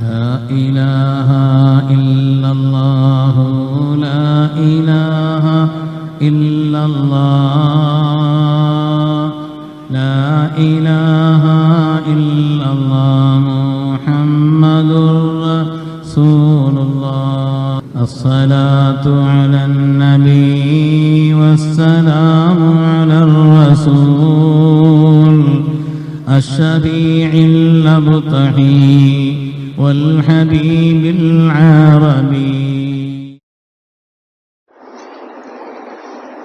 لا إله إلا الله لا إله إلا الله لا إله إلا الله محمد رسول الله الصلاة على النبي والسلام على الرسول الشفيع الأبطحي والحبيب العربي.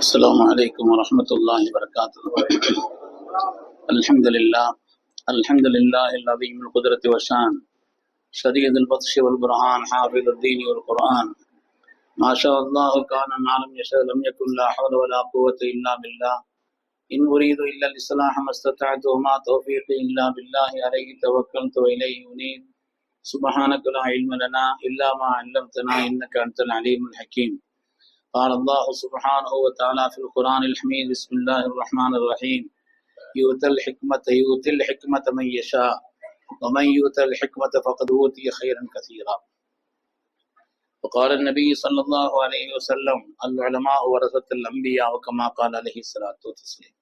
السلام عليكم ورحمة الله وبركاته. الحمد لله العظيم القدرة والشان شديد البطش والبرهان حافظ الدين والقرآن ما شاء الله كان ما لم يشاء لم يكن لا حول ولا قوة إلا بالله إن أريد إلا الإصلاح ما استطعت وما توفيقي إلا بالله عليه توكلت وإليه أنيب سبحانك لا علم لنا إلا ما علمتنا إنك أنت العليم الحكيم. قال الله سبحانه وتعالى في القرآن الحميد بسم الله الرحمن الرحيم يؤتي الحكمة من يشاء ومن يؤتى الحكمة فقد أوتي خيرا كثيرا. وقال النبي صلى الله عليه وسلم العلماء ورثة الأنبياء وكما قال عليه الصلاة والسلام.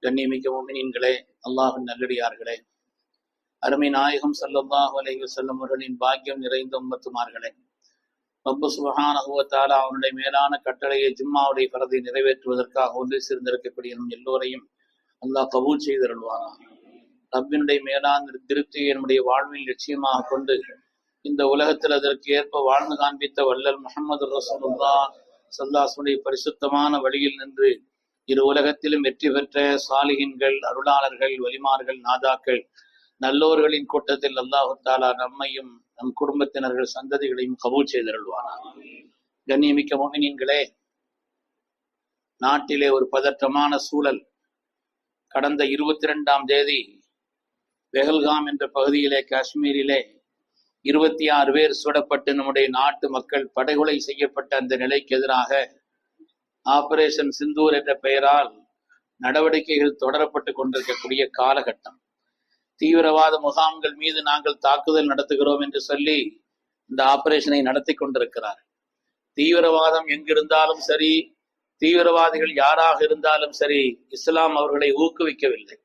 கண்ணியமிக்க முஃமினீன்களே, அல்லாஹ்வின் நல்லடியார்களே, அருமை நாயகம் ஸல்லல்லாஹு அலைஹி வஸல்லம் அவர்களின் பாக்கியம் நிறைந்த உம்மத்துமார்களே, ரப்பு சுப்ஹானஹு வ தஆலா அவனுடைய மேலான கட்டளையை ஜும்மாவுடைய ஃபரதை நிறைவேற்றுவதற்காக ஒன்று சேர்ந்திருக்கக்கூடிய நம் எல்லோரையும் அல்லாஹ் கபூல் செய்தருள்வானாக. ரப்பினுடைய மேலான திருப்தியை என்னுடைய வாழ்வில் லட்சியமாக கொண்டு இந்த உலகத்தில் அதற்கு ஏற்ப வாழ்ந்து காண்பித்த வல்லல் முஹம்மது ரசூலுல்லாஹ் ஸல்லல்லாஹு அலைஹி வஸல்லம் பரிசுத்தமான வழியில் நின்று இரு உலகத்திலும் வெற்றி பெற்ற சாலிஹின்கள், அருளாளர்கள், வலிமார்கள், நாதாக்கள், நல்லோர்களின் கூட்டத்தில் அல்லாஹு தஆலா நம்மையும் நம் குடும்பத்தினர்கள் சந்ததிகளையும் கபூல் செய்தருள்வானாக. கண்ணியமிக்க முஃமினீன்களே, நாட்டிலே ஒரு பதற்றமான சூழல். கடந்த 22ஆம் தேதி பெஹல்காம் என்ற பகுதியிலே, காஷ்மீரிலே 26 பேர் சுடப்பட்டு நம்முடைய நாட்டு மக்கள் படுகொலை செய்யப்பட்ட அந்த நிலைக்கு எதிராக ஆபரேஷன் சிந்தூர் என்ற பெயரால் நடவடிக்கைகள் தொடரப்பட்டு கொண்டிருக்கக்கூடிய காலகட்டம். தீவிரவாத முகாம்கள் மீது நாங்கள் தாக்குதல் நடத்துகிறோம் என்று சொல்லி இந்த ஆபரேஷனை நடத்தி கொண்டிருக்கிறார். தீவிரவாதம் எங்கிருந்தாலும் சரி, தீவிரவாதிகள் யாராக இருந்தாலும் சரி, இஸ்லாம் அவர்களை ஊக்குவிக்கவில்லை.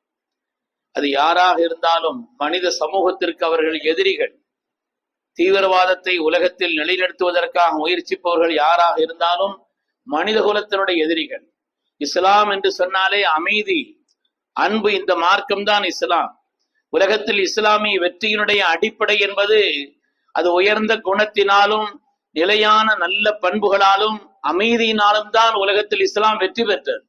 அது யாராக இருந்தாலும் மனித சமூகத்திற்கு அவர்கள் எதிரிகள். தீவிரவாதத்தை உலகத்தில் நிலைநிறுத்துவதற்காக முயற்சிப்பவர்கள் யாராக இருந்தாலும் மனித குலத்தினுடைய எதிரிகள். இஸ்லாம் என்று சொன்னாலே அமைதி, அன்பு, இந்த மார்க்கம்தான் இஸ்லாம். உலகத்தில் இஸ்லாமிய வெற்றியினுடைய அடிப்படை என்பது அது உயர்ந்த குணத்தினாலும் நிலையான நல்ல பண்புகளாலும் அமைதியினாலும் தான் உலகத்தில் இஸ்லாம் வெற்றி பெற்றது.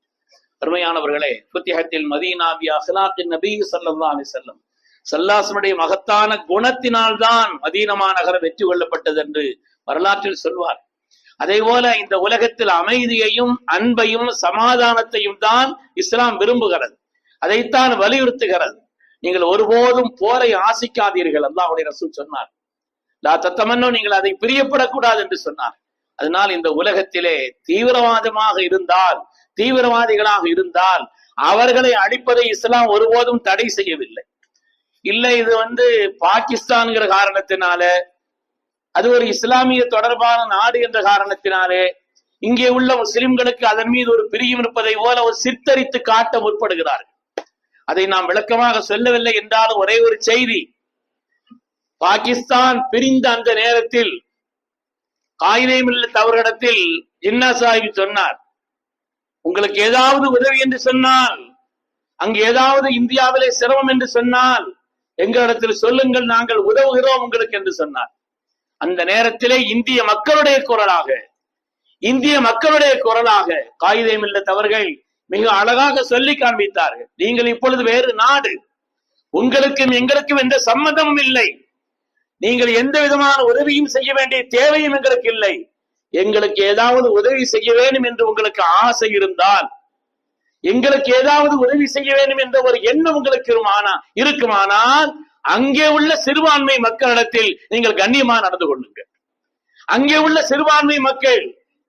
அருமையானவர்களே, ஃபுத்திஹத்தில் மதீனா பி அஹ்லாக்கின் நபி ஸல்லல்லாஹு அலைஹி வஸல்லம் ஸல்லல்லாஹுடைய மகத்தான குணத்தினால்தான் மதீனா நகரம் வெற்றி கொள்ளப்பட்டது என்று வரலாற்றில் சொல்வார். அதே போல இந்த உலகத்தில் அமைதியையும் அன்பையும் சமாதானத்தையும் தான் இஸ்லாம் விரும்புகிறது, அதைத்தான் வலியுறுத்துகிறது. நீங்கள் ஒருபோதும் போரை ஆசிக்காதீர்கள், அல்லாஹ்வுடைய ரசூல் சொன்னார். லா தத்தமன்னோ, நீங்கள் அதை பிரியப்படக்கூடாது என்று சொன்னார். அதனால் இந்த உலகத்திலே தீவிரவாதிகளாக இருந்தால் அவர்களை அழிப்பதை இஸ்லாம் ஒருபோதும் தடை செய்யவில்லை. இல்லை, இது பாகிஸ்தான்கிற காரணத்தினால, அது ஒரு இஸ்லாமிய தொடர்பான நாடு என்ற காரணத்தினாலே இங்கே உள்ள முஸ்லிம்களுக்கு அதன் மீது ஒரு பிரியம் இருப்பதை போல ஒரு சித்தரித்து காட்ட முற்படுகிறார்கள். அதை நாம் விளக்கமாக சொல்லவில்லை என்றாலும் ஒரே ஒரு செய்தி, பாகிஸ்தான் பிரிந்த அந்த நேரத்தில் காயிதே மில்லத் அவர்களிடத்தில் ஜின்னா சாஹிப் சொன்னார், உங்களுக்கு ஏதாவது உதவி என்று சொன்னால், அங்கு ஏதாவது இந்தியாவிலே சிரமம் என்று சொன்னால் எங்களிடத்தில் சொல்லுங்கள், நாங்கள் உதவுகிறோம் உங்களுக்கு என்று சொன்னார். அந்த நேரத்திலே இந்திய மக்களுடைய குரலாக காயிதே மில்லத் அவர்கள் மிக அழகாக சொல்லி காண்பித்தார்கள், நீங்கள் இப்பொழுது வேறு நாடு, உங்களுக்கும் எங்களுக்கும் எந்த சம்மதமும் இல்லை, நீங்கள் எந்த விதமான உதவியும் செய்ய வேண்டிய தேவையும் எங்களுக்கு இல்லை, எங்களுக்கு ஏதாவது உதவி செய்ய வேண்டும் என்று உங்களுக்கு ஆசை இருந்தால், எங்களுக்கு ஏதாவது உதவி செய்ய வேண்டும் என்ற ஒரு எண்ணம் உங்களுக்கு இருக்குமானால் அங்கே உள்ள சிறுபான்மை மக்களிடத்தில் நீங்கள் கண்ணியமாக நடந்து கொள்ளுங்கள். அங்கே உள்ள சிறுபான்மை மக்கள்,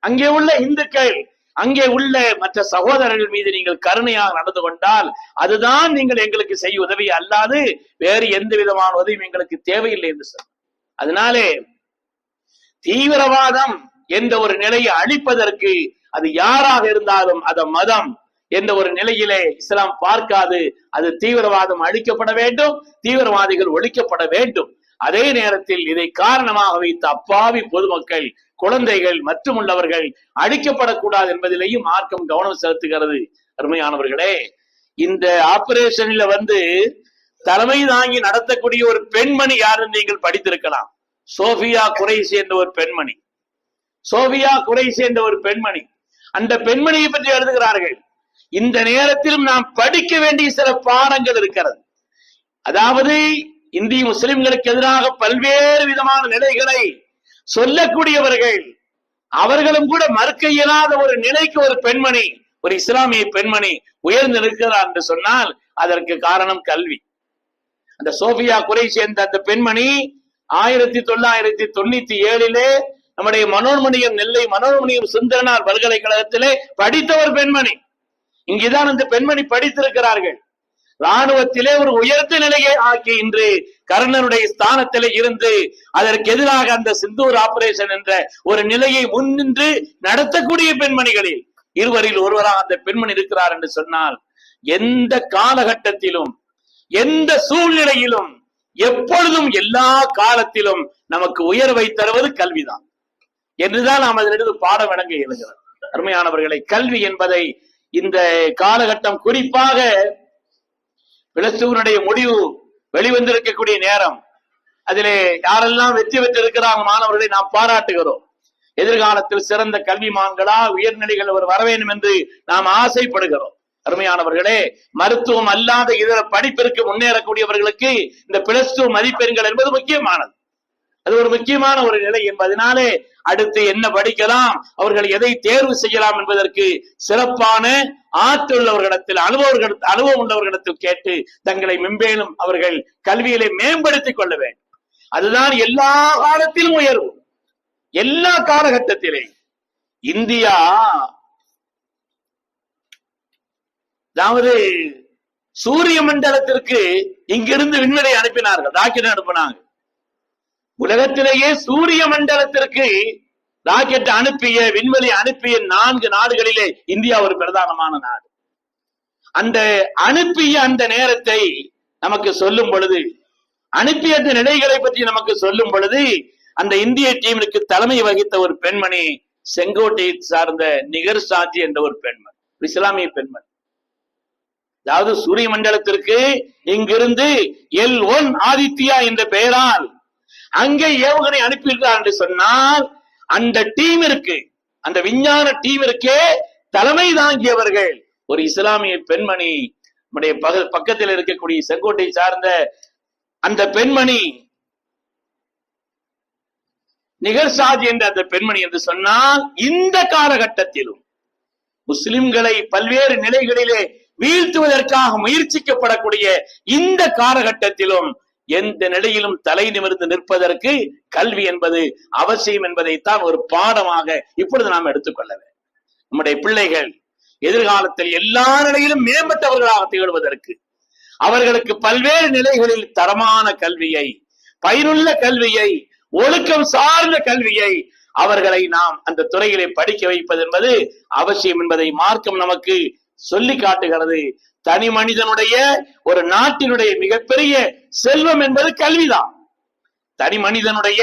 அங்கே உள்ள இந்துக்கள், அங்கே உள்ள மற்ற சகோதரர்கள் மீது நீங்கள் கருணையாக நடந்து கொண்டால் அதுதான் நீங்கள் எங்களுக்கு செய்ய உதவி, அல்லாது வேறு எந்த விதமான உதவியும் எங்களுக்கு தேவையில்லை என்று சொல். அதனாலே தீவிரவாதம் என்ற ஒரு நிலையை அழிப்பதற்கு அது யாராக இருந்தாலும் அத மதம் என்ற ஒரு நிலையிலே இஸ்லாம் பார்க்காது. அது தீவிரவாதம் அழிக்கப்பட வேண்டும், தீவிரவாதிகள் ஒழிக்கப்பட வேண்டும். அதே நேரத்தில் இதை காரணமாக வைத்த அப்பாவி பொதுமக்கள், குழந்தைகள் மற்றும் உள்ளவர்கள் அழிக்கப்படக்கூடாது என்பதிலேயும் மார்க்கம் கவனம் செலுத்துகிறது. அருமையானவர்களே, இந்த ஆபரேஷன்ல தலைமை தாங்கி நடத்தக்கூடிய ஒரு பெண்மணி யாருன்னு நீங்கள் படித்திருக்கலாம். சோஃபியா குரைஷி என்ற ஒரு பெண்மணி. சோஃபியா குரைஷி என்ற ஒரு பெண்மணி. அந்த பெண்மணியை பற்றி எழுதுகிறார்கள். இந்த நேரத்திலும் நாம் படிக்க வேண்டிய சில பாடங்கள் இருக்கிறது. அதாவது இந்திய முஸ்லிம்களுக்கு எதிராக பல்வேறு விதமான நிலைகளை சொல்லக்கூடியவர்கள், அவர்களும் கூட மறுக்க இயலாத ஒரு நிலைக்கு ஒரு பெண்மணி, ஒரு இஸ்லாமிய பெண்மணி உயர்ந்து நிற்கிறார் என்று சொன்னால் அதற்கு காரணம் கல்வி. அந்த சோஃபியா குரைஷி என்ற அந்த பெண்மணி 1997 நம்முடைய மனோன்மணியம், நெல்லை மனோன்மணியம் சுந்தரனார் பல்கலைக்கழகத்திலே படித்த ஒரு பெண்மணி. இங்குதான் அந்த பெண்மணி படித்திருக்கிறார்கள். ராணுவத்திலே ஒரு உயர்ந்த நிலையை ஆக்கி இன்று கர்ணனுடைய ஸ்தானத்திலே இருந்து அதற்கு எதிராக அந்த சிந்தூர் ஆபரேஷன் என்ற ஒரு நிலையை முன்னின்று நடத்தக்கூடிய பெண்மணிகளில் இருவரில் ஒருவராக அந்த பெண்மணி இருக்கிறார் என்று சொன்னால், எந்த காலகட்டத்திலும் எந்த சூழ்நிலையிலும் எப்பொழுதும் எல்லா காலத்திலும் நமக்கு உயர்வை தருவது கல்விதான் என்றுதான் நாம் அதனிடத்து பாடம் விளங்க இயலுகிறது. அருமையானவர்களை, கல்வி என்பதை இந்த காலகட்டம், குறிப்பாக பிளஸ்டூனுடைய முடிவு வெளிவந்திருக்கக்கூடிய நேரம், அதிலே யாரெல்லாம் வெற்றி பெற்றிருக்கிறாங்க மாணவர்களை நாம் பாராட்டுகிறோம். எதிர்காலத்தில் சிறந்த கல்விமான்களா உயர்நிலைகள் வர வேண்டும் என்று நாம் ஆசைப்படுகிறோம். அருமையானவர்களே, மருத்துவம் அல்லாத இதர படிப்பிற்கு முன்னேறக்கூடியவர்களுக்கு இந்த பிளஸ் 2 மதிப்பெண்கள் என்பது முக்கியமானது. அது ஒரு முக்கியமான ஒரு நிலை என்பதனாலே அடுத்து என்ன படிக்கலாம், அவர்கள் எதை தேர்வு செய்யலாம் என்பதற்கு சிறப்பான ஆற்றலுள்ளவர்களிடத்தில், அனுபவம் உள்ளவர்களிடத்தில் கேட்டு தங்களை மென்மேலும் அவர்கள் கல்வியிலே மேம்படுத்திக் கொள்ள வேண்டும். அதுதான் எல்லா காலத்திலும் உயர்வு. எல்லா காலகட்டத்திலே இந்தியா, அதாவது சூரிய மண்டலத்திற்கு இங்கிருந்து விண்வெளி அனுப்பினார்கள், ராக்கெட் அனுப்பினாங்க. உலகத்திலேயே சூரிய மண்டலத்திற்கு ராக்கெட் அனுப்பிய, விண்வெளி அனுப்பிய 4 நாடுகளிலே இந்தியா ஒரு பிரதானமான நாடு. அந்த அனுப்பிய அந்த நேரத்தை நமக்கு சொல்லும் பொழுது, அனுப்பிய அந்த நிலைகளை பற்றி நமக்கு சொல்லும் பொழுது, அந்த இந்திய டீமிற்கு தலைமை வகித்த ஒரு பெண்மணி, செங்கோட்டையை சார்ந்த நிகர் சாஜி என்ற ஒரு பெண்மணி, இஸ்லாமிய பெண்மணி. அதாவது சூரிய மண்டலத்திற்கு இங்கிருந்து L1 ஆதித்யா என்ற பெயரால் அங்கே ஏவுகணை அனுப்பியிருக்கிறார் என்று சொன்னால், அந்த டீமிற்கு, அந்த விஞ்ஞான டீமிற்கே தலைமை தாங்கியவர்கள் ஒரு இஸ்லாமிய பெண்மணி. நம்முடைய பக்கத்தில் இருக்கக்கூடிய செங்கோட்டை சார்ந்த அந்த பெண்மணி நிகர் சாஜி என்ற அந்த பெண்மணி என்று சொன்னால், இந்த காலகட்டத்திலும் முஸ்லிம்களை பல்வேறு நிலைகளிலே வீழ்த்துவதற்காக முயற்சிக்கப்படக்கூடிய இந்த காலகட்டத்திலும் எந்த நிலையிலும் தலை நிமிர்ந்து நிற்பதற்கு கல்வி என்பது அவசியம் என்பதைத்தான் ஒரு பாடமாக இப்பொழுது நாம் எடுத்துக்கொள்ள வேண்டும். நம்முடைய பிள்ளைகள் எதிர்காலத்தில் எல்லா நிலையிலும் மேம்பட்டவர்களாக திகழ்வதற்கு, அவர்களுக்கு பல்வேறு நிலைகளில் தரமான கல்வியை, பயனுள்ள கல்வியை, ஒழுக்கம் சார்ந்த கல்வியை அவர்களை நாம் அந்த துறையிலே படிக்க வைப்பது என்பது அவசியம் என்பதை மார்க்கம் நமக்கு சொல்லி காட்டுகிறது. தனி மனிதனுடைய, ஒரு நாட்டினுடைய மிகப்பெரிய செல்வம் என்பது கல்விதான். தனி மனிதனுடைய,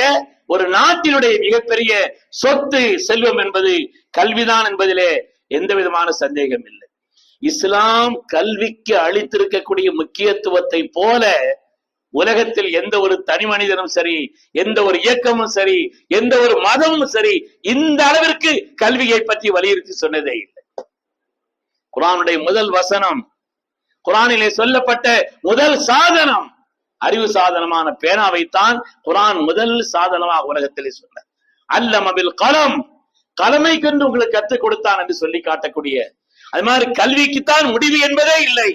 ஒரு நாட்டினுடைய மிகப்பெரிய சொத்து, செல்வம் என்பது கல்விதான் என்பதிலே எந்த விதமான சந்தேகம் இல்லை. இஸ்லாம் கல்விக்கு அளித்திருக்கக்கூடிய முக்கியத்துவத்தை போல உலகத்தில் எந்த ஒரு தனி மனிதனும் சரி, எந்த ஒரு இயக்கமும் சரி, எந்த ஒரு மதமும் சரி இந்த அளவிற்கு கல்வியை பற்றி வலியுறுத்தி சொன்னதே இல்லை. குர்ஆனுடைய முதல் வசனம், குர்ஆனிலே சொல்லப்பட்ட முதல் சாதனம், அறிவு சாதனமான பேனாவைத்தான் குர்ஆன் முதல் சாதனமாக உலகத்திலே சொன்ன. அல்லம பில் கலம், கலமை கொண்டு உங்களுக்கு கற்றுக் கொடுத்தான் என்று சொல்லி காட்டக்கூடிய, அது மாதிரி கல்விக்குத்தான் முடிவு என்பதே இல்லை.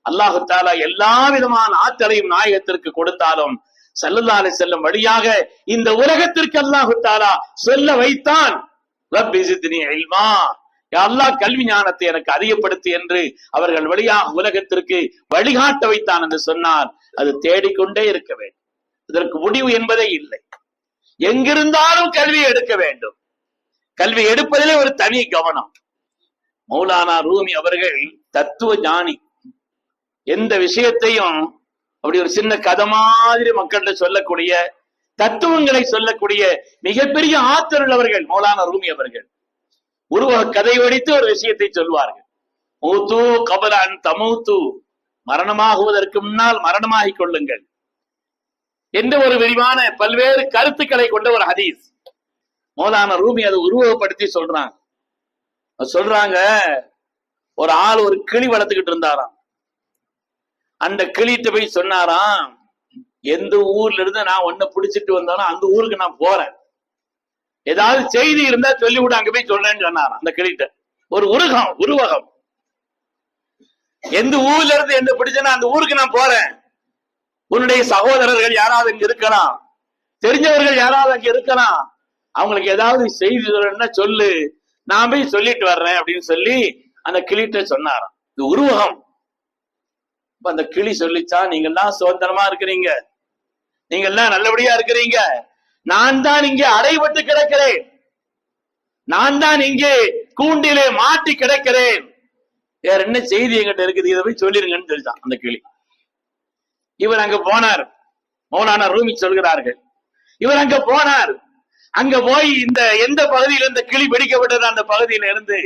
அல்லாஹு தஆலா எல்லா விதமான ஆற்றலையும் நாயகத்திற்கு கொடுத்தாலும் ஸல்லல்லாஹு அலைஹி வஸல்லம் வழியாக இந்த உலகத்திற்கு அல்லாஹு தஆலா சொல்ல வைத்தான், ரப்பி ஸித்னி இல்மா, யா அல்லாஹ் கல்வி ஞானத்தை எனக்கு அதிகப்படுத்து என்று அவர்கள் வழியாக உலகத்திற்கு வழிகாட்ட வைத்தான் என்று சொன்னார். அது தேடிக்கொண்டே இருக்க வேண்டும். இதற்கு முடிவு என்பதே இல்லை. எங்கிருந்தாலும் கல்வி எடுக்க வேண்டும். கல்வி எடுப்பதிலே ஒரு தனி கவனம். மௌலானா ரூமி அவர்கள் தத்துவ ஞானி. எந்த விஷயத்தையும் அப்படி ஒரு சின்ன கதை மாதிரி மக்கள்கிட்ட சொல்லக்கூடிய, தத்துவங்களை சொல்லக்கூடிய மிகப்பெரிய ஆற்றல் உள்ளவர்கள் மௌலானா ரூமி அவர்கள். உருவக கதை வடித்து ஒரு விஷயத்தை சொல்வார்கள். மூத்து கபலான் தமூத்து, மரணமாகுவதற்கு முன்னால் மரணமாகிக் கொள்ளுங்கள் என்ற ஒரு விரிவான பல்வேறு கருத்துக்களை கொண்ட ஒரு ஹதீஸ். மௌலானா ரூமி அதை உருவகப்படுத்தி சொல்றாங்க. ஒரு ஆள் ஒரு கிளி வளர்த்துக்கிட்டு இருந்தாராம். அந்த கிளிட்ட போய் சொன்னாராம், எந்த ஊர்ல இருந்து நான் ஒன்ன பிடிச்சிட்டு வந்தாலும் அந்த ஊருக்கு நான் போறேன், ஏதாவது செய்தி இருந்தா சொல்லிவிட, அங்க போய் சொல்றேன்னு சொன்னாராம் அந்த கிளிட்ட. ஒரு உருவகம். எந்த ஊர்ல இருந்து என்ன பிடிச்சனா அந்த ஊருக்கு நான் போறேன், உன்னுடைய சகோதரர்கள் யாராவது இங்க இருக்கலாம், தெரிஞ்சவர்கள் யாராவது அங்க இருக்கலாம், அவங்களுக்கு ஏதாவது செய்தி சொல்லணும்னா சொல்லு, நான் போய் சொல்லிட்டு வர்றேன் அப்படின்னு சொல்லி அந்த கிளிட்ட சொன்னாராம். இது உருவகம். அந்த கிளி சொல்லிச்சா, நீங்க எல்லாம் சுதந்திரமா இருக்கிறீங்க, நீங்க எல்லாம் நல்லபடியா இருக்கிறீங்க, நான் தான் இங்கே அடைபட்டு கிடக்கிறேன், நான் தான் இங்கே கூண்டிலே மாட்டி கிடக்கிறேன், வேற என்ன செய்தி எங்கிட்ட இருக்குது, இதை போய் சொல்லிருங்கன்னு சொல்லிட்டான் அந்த கிளி. இவர் அங்க போனார். மௌலானா ரூமி சொல்கிறார்கள், இவர் அங்க போனார். அங்க போய் இந்த எந்த பகுதியில் இந்த கிளி பிடிக்கப்பட்டது அந்த பகுதியில இருந்து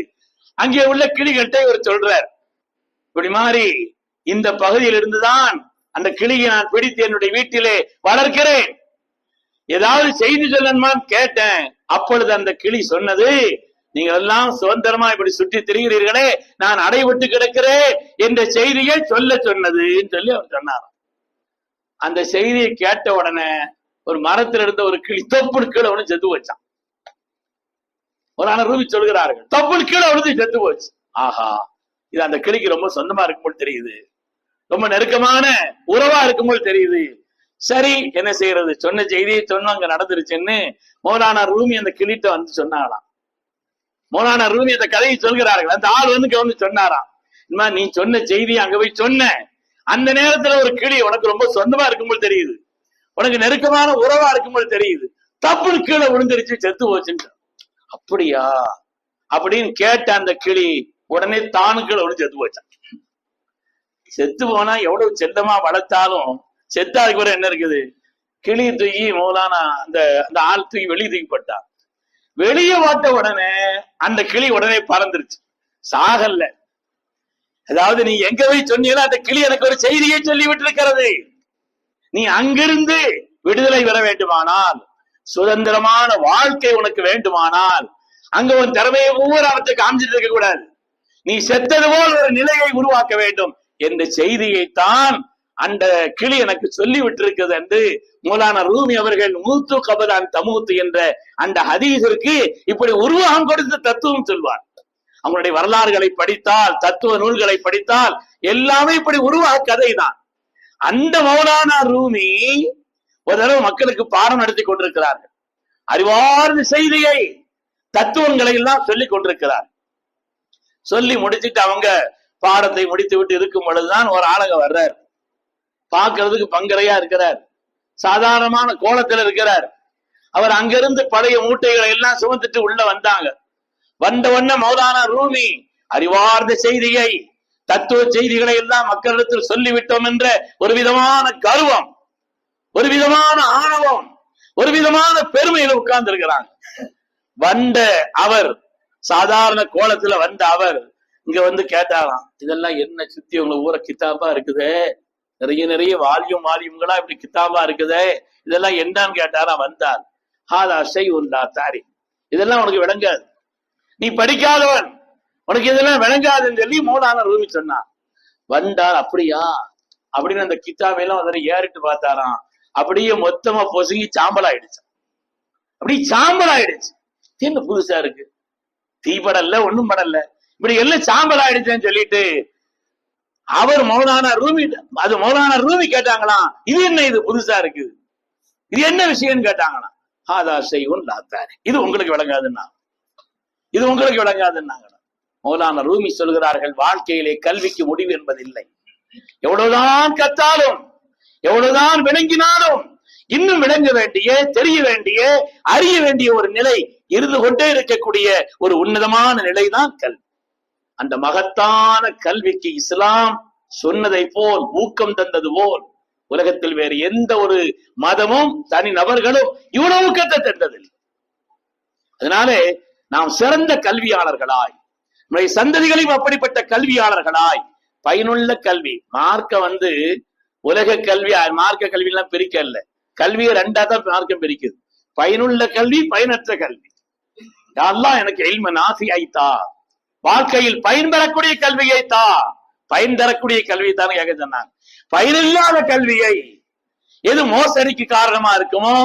அங்கே உள்ள கிளிகள்கிட்ட இவர் சொல்றார், இப்படி மாதிரி இந்த பகுதியில் இருந்துதான் அந்த கிளியை நான் பிடித்து என்னுடைய வீட்டிலே வளர்க்கிறேன், ஏதாவது செய்தி சொல்லணுமான்னு கேட்டேன். அப்பொழுது அந்த கிளி சொன்னது, நீங்க எல்லாம் சுதந்திரமா இப்படி சுற்றி திரிகிறீர்களே, நான் அடைபட்டு கிடக்கிறேன் என்ற செய்தியை சொல்ல சொன்னதுன்னு சொல்லி அவர் சொன்னார். அந்த செய்தியை கேட்ட உடனே ஒரு மரத்தில் இருந்த ஒரு கிளி தொப்புள் கீழே ஒண்ணு செத்து போச்சான். ஒரு ரூமி சொல்கிறார்கள், தொப்புள் கீழே ஒண்ணு செத்து போச்சு. ஆஹா, இது அந்த கிளிக்கு ரொம்ப சொந்தமா இருக்கும்போது தெரியுது, ரொம்ப நெருக்கமான உறவா இருக்கும்போது தெரியுது. சரி, என்ன செய்யறது, சொன்ன செய்தியை சொன்ன அங்க நடந்துருச்சுன்னு மௌலானா ரூமி அந்த கிளிட்ட வந்து சொன்னாங்களாம். மௌலானா ரூமி அந்த கதையை சொல்கிறார்கள். அந்த ஆள் வந்து சொன்னாராம், இந்த நீ சொன்ன செய்தி அங்க போய் சொன்ன அந்த நேரத்துல ஒரு கிளி உனக்கு ரொம்ப சொந்தமா இருக்கும்போது தெரியுது, உனக்கு நெருக்கமான உறவா இருக்கும்போது தெரியுது, தப்புன்னு கீழே விழுந்துருச்சு, செத்து போச்சுன்னு. அப்படியா அப்படின்னு கேட்ட அந்த கிளி உடனே தானு கீழே விழுந்து செத்து போச்சான். செத்து போனா எவ்வளவு செல்லமா வளர்த்தாலும் செத்தாதுக்கு கூட என்ன இருக்குது, கிளி தூக்கி மௌலானா அந்த அந்த ஆள் தூக்கி வெளியே தூக்கி போட்டான். வெளியே போட்ட உடனே அந்த கிளி உடனே பறந்துருச்சு, சாகல்ல. அதாவது நீ எங்க போய் சொன்னீங்களோ அந்த கிளி எனக்கு ஒரு செய்தியை சொல்லி விட்டு இருக்கிறது, நீ அங்கிருந்து விடுதலை பெற வேண்டுமானால், சுதந்திரமான வாழ்க்கை உனக்கு வேண்டுமானால், அங்க உன் திறமையை ஒவ்வொரு அவற்றை காமிச்சிட்டு இருக்க கூடாது, நீ செத்தது போல் ஒரு நிலையை உருவாக்க வேண்டும் என்ற செய்தியைத்தான் அந்த கிளி எனக்கு சொல்லி விட்டிருக்கிறது என்று மௌலானா ரூமி அவர்கள் மூத்து கபலான் தமூத்து என்ற அந்த ஹதீஸிற்கு இப்படி உருவகம் கொடுத்த தத்துவம் சொல்வார். அவங்களுடைய வரலாறுகளை படித்தால், தத்துவ நூல்களை படித்தால் எல்லாமே இப்படி உருவாக கதை தான். அந்த மௌலானா ரூமி ஒரு தடவை மக்களுக்கு பாடம் நடத்தி கொண்டிருக்கிறார்கள். அறிவார்ந்த செய்தியை, தத்துவங்களை எல்லாம் சொல்லிக் கொண்டிருக்கிறார். சொல்லி முடிச்சுட்டு அவங்க பாடத்தை முடித்து விட்டு இருக்கும் பொழுதுதான் ஒரு ஆளங்க வர்றார். பார்க்கிறதுக்கு பங்கரையா இருக்கிறார், சாதாரணமான கோலத்துல இருக்கிறார். அவர் அங்கிருந்து பழைய மூட்டைகளை எல்லாம் சுமந்துட்டு உள்ள வந்தாங்க. வந்த உடனே மௌலானா ரூமி அறிவார்ந்த செய்தியை, தத்துவ செய்திகளை எல்லாம் மக்களிடத்தில் சொல்லிவிட்டோம் என்ற ஒரு விதமான கர்வம், ஒரு விதமான ஆணவம், ஒரு விதமான பெருமையில உட்கார்ந்து இருக்கிறாங்க. வந்த அவர், சாதாரண கோலத்துல வந்த அவர் இங்க வந்து கேட்டாராம், இதெல்லாம் என்ன சுத்தி உங்க ஊர கித்தாபா இருக்குதே, நிறைய நிறைய வால்யூம்களா இப்படி கித்தாபா இருக்குதே, இதெல்லாம் என்னன்னு கேட்டாரா. வந்தார், ஹாதா ஷைஉன் லா தாரிஃப், இதெல்லாம் உனக்கு விளங்காது, நீ படிக்காதவன், உனக்கு இதெல்லாம் விளங்காதுன்னு சொல்லி மௌலானா ரூமி சொன்னார். வந்தார், அப்படியா அப்படின்னு அந்த கித்தாபையெல்லாம் வந்து ஏறிட்டு பார்த்தாராம். அப்படியே மொத்தமா பொசுங்கி சாம்பல் ஆயிடுச்சு. அப்படி சாம்பல் ஆயிடுச்சு. என்ன புதுசா இருக்கு, தீ படல ஒண்ணும் படல, இப்படி எல்லாம் சாம்பல் ஆயிடுச்சுன்னு சொல்லிட்டு அவர் மௌலானா ரூமி கேட்டாங்களாம், இது என்ன, இது புதுசா இருக்குது, இது என்ன விஷயம்னு கேட்டாங்களாம். ஹாதா ஷைஉன் லா தாரிஃப், இது உங்களுக்கு விளங்காதுன்னா, இது உங்களுக்கு விளங்காதுன்னாங்க. மௌலானா ரூமி சொல்கிறார்கள், வாழ்க்கையிலே கல்விக்கு முடிவு என்பதில்லை. எவ்வளவுதான் கத்தாலும், எவ்வளவுதான் விளங்கினாலும், இன்னும் விளங்க வேண்டிய, தெரிய வேண்டிய, அறிய வேண்டிய ஒரு நிலை இருந்து கொண்டே இருக்கக்கூடிய ஒரு உன்னதமான நிலைதான் கல்வி. அந்த மகத்தான கல்விக்கு இஸ்லாம் சொன்னதை போல், ஊக்கம் தந்தது போல், உலகத்தில் வேறு எந்த ஒரு மதமும் தனி நபர்களும் இவ்வளவு ஊக்கத்தை தந்ததில்லை. அதனாலே நாம் சிறந்த கல்வியாளர்களாய், நம்முடைய சந்ததிகளையும் அப்படிப்பட்ட கல்வியாளர்களாய், பயனுள்ள கல்வி, மார்க்க உலக கல்வி, மார்க்க கல்வி எல்லாம் பிரிக்க இல்ல, கல்வியை ரெண்டா தான் மார்க்கம் பிரிக்குது. பயனுள்ள கல்வி, பயனற்ற கல்வி. அல்லாஹ் எனக்கு இல்ம நாஃபிஐத்தா, வாழ்க்கையில் பயன் பெறக்கூடிய கல்வியை தா. பயன் தரக்கூடிய கல்வியை தான் கேட்க சொன்னாங்க. பயனில்லாத கல்வியை, எது மோசடிக்கு காரணமா இருக்குமோ,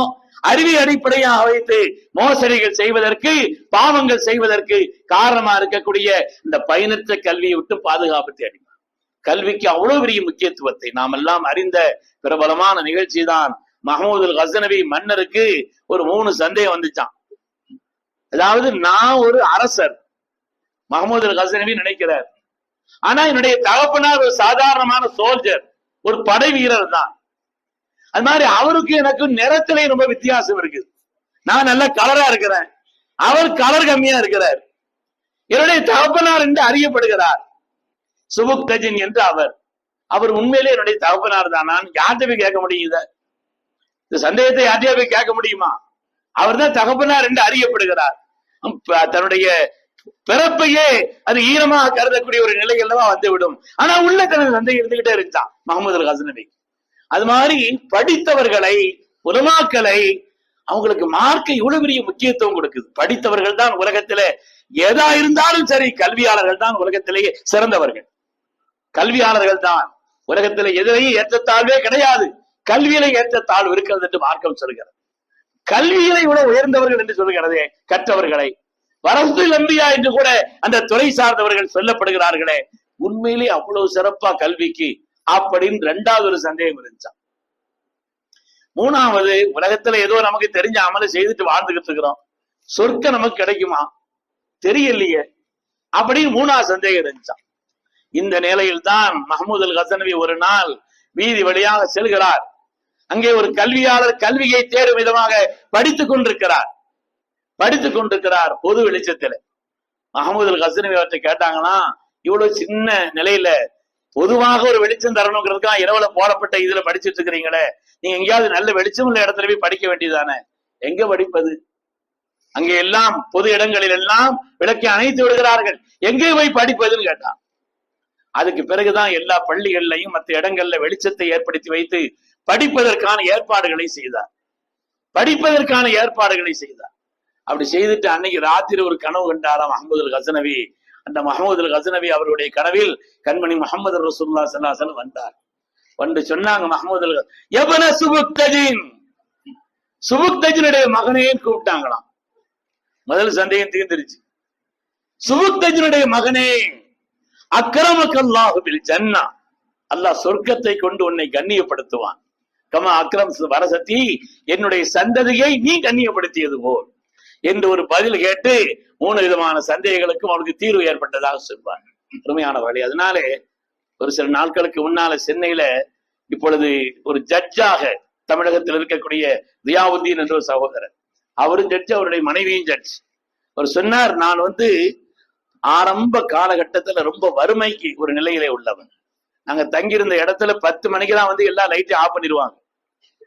அறிவியல் அடிப்படையாக வைத்து மோசடிகள் செய்வதற்கு, பாவங்கள் செய்வதற்கு காரணமா இருக்கக்கூடிய இந்த பயனற்ற கல்வியை விட்டு பாதுகாப்பு தேடினார். கல்விக்கு அவ்வளவு பெரிய முக்கியத்துவத்தை நாம் எல்லாம் அறிந்த பிரபலமான நிகழ்ச்சி தான் மஹமூதுல் கஸ்னவி மன்னருக்கு ஒரு 3 சந்தேகம் வந்துச்சான். அதாவது, நான் ஒரு அரசர், மஹமூதுல் கஸ்னவி நினைக்கிறார், ஆனா என்னுடைய தகப்பனார் ஒரு சாதாரணமான சோல்ஜர், ஒரு படை வீரர் தான். அது மாதிரி அவருக்கு எனக்கு நிறத்திலே ரொம்ப வித்தியாசம் இருக்குது. நான் நல்ல கலரா இருக்கிறேன், அவர் கலர் கம்மியா இருக்கிறார். என்னுடைய தகப்பனார் என்று அறியப்படுகிறார் சுபுக்தஜின் என்று அவர் உண்மையிலே என்னுடைய தகப்பனார் தான். நான் யார்கிட்ட போய் கேட்க முடியுத? இந்த சந்தேகத்தை யார்கிட்ட போய் கேட்க முடியுமா? அவர் தான் தகப்பனார் என்று அறியப்படுகிறார். தன்னுடைய பிறப்பையே அது ஈரமாக கருதக்கூடிய ஒரு நிலை அல்லவா வந்துவிடும். ஆனா உள்ள தனது சந்தேகம் இருந்துகிட்டே இருந்தான் மஹமூதுல் கஸ்னவி. அது மாதிரி படித்தவர்களை, உலமாக்களை, அவங்களுக்கு மார்க்க இவ்வளவு பெரிய முக்கியத்துவம் கொடுக்குது. படித்தவர்கள் தான் உலகத்திலே எதா இருந்தாலும் சரி, கல்வியாளர்கள் தான் உலகத்திலேயே சிறந்தவர்கள். கல்வியாளர்கள் தான் உலகத்திலே எதிரையும் ஏற்றத்தாழ்வே கிடையாது, கல்வியில ஏற்றத்தாழ்வு இருக்கிறது என்று மார்க்கம் சொல்கிறது. கல்வியில இவ்வளவு உயர்ந்தவர்கள் என்று சொல்கிறதே கற்றவர்களை, வரசுல் அம்பியா என்று கூட அந்த துறை சார்ந்தவர்கள் சொல்லப்படுகிறார்களே, உண்மையிலே அவ்வளவு சிறப்பா கல்விக்கு அப்படின்னு 2வது ஒரு சந்தேகம் இருந்துச்சான். 3வது, உலகத்துல ஏதோ நமக்கு தெரிஞ்ச அமலை செய்துட்டு வாழ்ந்துகிட்டு இருக்கிறோம், சொர்க்கம் நமக்கு கிடைக்குமா தெரியலையே அப்படின்னு 3வது சந்தேகம் இருந்துச்சான். இந்த நிலையில் தான் மஹமூதுல் கஸ்னவி ஒரு நாள் வீதி வழியாக செல்கிறார். அங்கே ஒரு கல்வியாளர் கல்வியை தேடும் விதமாக படித்துக் கொண்டிருக்கிறார். பொது வெளிச்சத்துல மஹமூதுல் கஸ்னவி அவற்றை கேட்டாங்கன்னா, இவ்வளவு சின்ன நிலையில பொதுவாக ஒரு வெளிச்சம் தரணுங்கிறதுக்காக இரவுல போடப்பட்ட இதுல படிச்சுட்டு இருக்கிறீங்களே, நீங்க எங்கேயாவது நல்ல வெளிச்சம் உள்ள இடத்துல போய் படிக்க வேண்டியதானே? எங்க படிப்பது? அங்கே எல்லாம் பொது இடங்களில் எல்லாம் விளக்கை அணைத்து விடுகிறார்கள், எங்கே போய் படிப்பதுன்னு கேட்டான். அதுக்கு பிறகுதான் எல்லா பள்ளிகள்லையும் மற்ற இடங்கள்ல வெளிச்சத்தை ஏற்படுத்தி வைத்து படிப்பதற்கான ஏற்பாடுகளை செய்தார். அப்படி செய்துட்டு அன்னைக்கு ராத்திரி ஒரு கனவு கண்டாராம் மஹமூதுல் கஸ்னவி. அந்த மஹமூதுல் கஸ்னவி அவருடைய கனவில் கண்மணி முஹம்மது ரசூலுல்லாஹி ஸல்லல்லாஹு அலைஹி வஸல்லம் வந்தார். வந்து சொன்னாங்க, மஹமூதுல் எபன சுபுக்தஜினுடைய மகனேன்னு கூப்பிட்டாங்களாம். முதல் சந்தேகம் தீர்ந்துருச்சு. சுபுக்தஜினுடைய மகனே, அக்ரமக்கல்லாஹு பில் ஜன்னா, அல்லாஹ் சொர்க்கத்தை கொண்டு உன்னை கண்ணியப்படுத்துவான். கமா அக்ரம் வரசத்தி, என்னுடைய சந்ததியை நீ கண்ணியப்படுத்தியது போல் என்று ஒரு பதில் கேட்டு 3 விதமான சந்தேகங்களுக்கும் அவனுக்கு தீர்வு ஏற்பட்டதாக சொல்வார். அருமையான வழி. அதனாலே ஒரு சில நாட்களுக்கு முன்னால சென்னையில இப்பொழுது ஒரு ஜட்ஜாக தமிழகத்தில் இருக்கக்கூடிய ரியாவுத்தீன் என்ற ஒரு சகோதரர், அவரும் ஜட்ஜ், அவருடைய மனைவியும் ஜட்ஜ். அவர் சொன்னார், நான் ஆரம்ப காலகட்டத்துல ரொம்ப வறுமைக்கு ஒரு நிலையிலே உள்ளவன். நாங்க தங்கியிருந்த இடத்துல 10 மணிக்கு தான் எல்லா லைட்டையும் ஆஃப் பண்ணிடுவாங்க.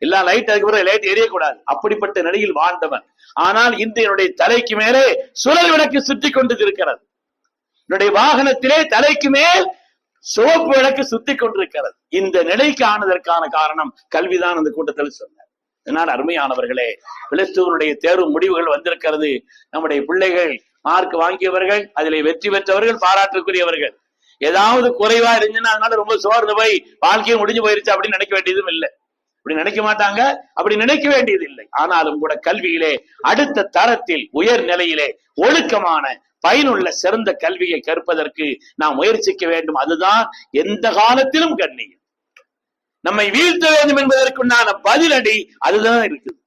எல்லா லைட், அதுக்கப்புறம் லைட் எரியக்கூடாது, அப்படிப்பட்ட நிலையில் வாழ்ந்தவன். ஆனால் இன்று என்னுடைய தலைக்கு மேலே சுழல் விளக்கு சுற்றி கொண்டு இருக்கிறது. என்னுடைய வாகனத்திலே தலைக்கு மேல் சிவப்பு விளக்கு சுத்தி கொண்டிருக்கிறது. இந்த நிலைக்கு ஆனதற்கான காரணம் கல்விதான் அந்த கூட்டத்தில் சொன்னார். இதனால் அருமையானவர்களே, பிளஸ்டூனுடைய தேர்வு முடிவுகள் வந்திருக்கிறது. நம்முடைய பிள்ளைகள் மார்க் வாங்கியவர்கள், அதிலே வெற்றி பெற்றவர்கள் பாராட்டுக்குரியவர்கள். ஏதாவது குறைவா இருந்துச்சுன்னா அதனால ரொம்ப சோர்ந்து போய் வாழ்க்கையை முடிஞ்சு போயிருச்சு அப்படின்னு நினைக்க வேண்டியதும் இல்லை. அப்படி நினைக்க மாட்டாங்க, அப்படி நினைக்க வேண்டியது இல்லை. ஆனாலும் கூட கல்வியிலே அடுத்த தரத்தில் உயர் நிலையிலே ஒழுக்கமான பயனுள்ள சிறந்த கல்வியை கற்பதற்கு நாம் முயற்சிக்க வேண்டும். அதுதான் எந்த காலத்திலும் கண்ணியம். நம்மை வீழ்த்த வேண்டும் என்பதற்குண்டான பதிலடி அதுதான் இருக்குது.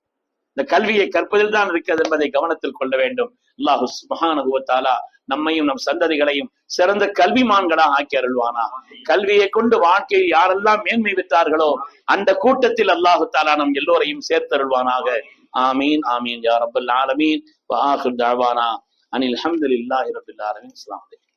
இந்த கல்வியை கற்பதில் தான் இருக்கிறது என்பதை கவனத்தில் கொள்ள வேண்டும். அல்லாஹு சுப்ஹானஹு வ தஆலா நம்மையும் நம் சந்ததிகளையும் சிறந்த கல்விமான்களாக ஆக்கி அருள்வானா. கல்வியை கொண்டு வாழ்க்கையில் யாரெல்லாம் மேன்மை பெற்றார்களோ அந்த கூட்டத்தில் அல்லாஹு தஆலா நம் எல்லோரையும் சேர்த்தருள்வானாக. ஆமீன் ஆமீன் யா ரப்பல் ஆலமீன். வ ஆகிர் தஅவானா அனில் ஹம்துலில்லாஹி ரப்பில் ஆலமீன். அஸ்ஸலாமு அலைக்கும்.